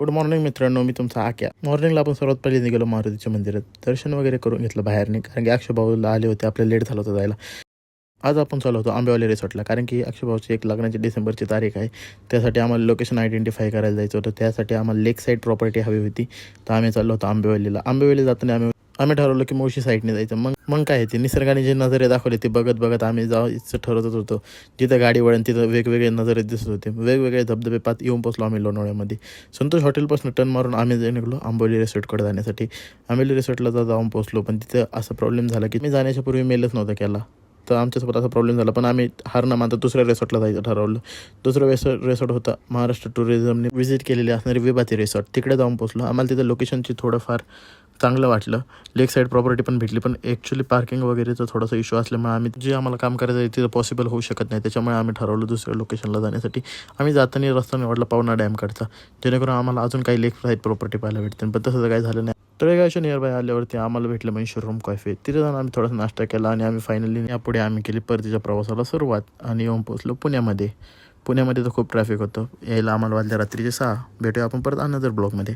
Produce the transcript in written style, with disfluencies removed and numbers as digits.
Good morning मित्रांनो, मी तुमचा आक्या. मॉर्निंगला आपण सर्वात पहिले निघालो मारुतीच्या मंदिरात. दर्शन वगैरे करून घेतलं बाहेरने, कारण की अक्षयभाऊला आले होते, आपल्याला लेट झालं होतं जायला. आज आपण चाललो होतो आंबेवाली रिसॉर्टला, कारण की अक्षयभाऊची एक लग्नाची डिसेंबरची तारीख आहे. त्यासाठी आम्हाला लोकेशन आयडेंटिफाय करायला जायचं होतं. त्यासाठी आम्हाला लेक साईड प्रॉपर्टी हवी होती. तर आम्ही चाललो होतो आंबेवालीला. आंबेवाली जाताना आम्ही ठरवलं की मुळशी साईडने जायचं. मग काय ते निसर्गाने जे नजरे दाखवले ते बघत बघत आम्ही जायचं ठरवत होतो. जिथं गाडी वळण तिथं वेगवेगळे नजरे दिसत होते. वेगवेगळे धबधबे पाहत येऊन पोचलो आम्ही लोणावळ्यामध्ये. संतोष हॉटेलपासून टर्न मारून आम्ही निघलो आंबोली रिसॉर्टकडे जाण्यासाठी. आंबोली रिसॉर्टला जाऊन पोचलो, पण तिथं असा प्रॉब्लेम झाला की मी जाण्याच्या पूर्वी मेलच नव्हता केला. तर आमच्यासोबत असा प्रॉब्लेम झाला, पण आम्ही हार न मानता दुसऱ्या रिसॉर्टला जायचं ठरवलं. दुसरं रिसॉर्ट होता महाराष्ट्र टुरिझमने व्हिजिट केलेली असणारी विभाती रिसॉर्ट. तिकडे जाऊन पोचलो. आम्हाला तिथं लोकेशनची थोडंफार चांगलं वाटलं. लेक साईड प्रॉपर्टी पण भेटली, पण ॲक्च्युली पार्किंग वगैरेचा थोडासा इश्यू असल्यामुळे आम्ही जे आम्हाला काम करायचं आहे तिथं पॉसिबल होऊ शकत नाही. त्याच्यामुळे आम्ही ठरवलं दुसऱ्या लोकेशनला जाण्यासाठी. आम्ही जाताना रस्ता निवडला पवना डॅमकडचा, जेणेकरून आम्हाला अजून काही लेक साईड प्रॉपर्टी पाहायला भेटते. पण तसं काही झालं नाही. तळेगावच्या नियरबाय आल्यावरती आम्हाला भेटलं महेश्वर रूम कॉफे. तिथे जाऊन आम्ही थोडासा नाश्ता केला आणि आम्ही फायनली यापुढे आम्ही केली परतीच्या प्रवासाला सुरुवात आणि येऊन पोहोचलो पुण्यामध्ये. पुण्यामध्ये तर खूप ट्रॅफिक होतं. यायला आम्हाला वाजले रात्रीचे 6. भेटूया आपण परत अनदर ब्लॉगमध्ये.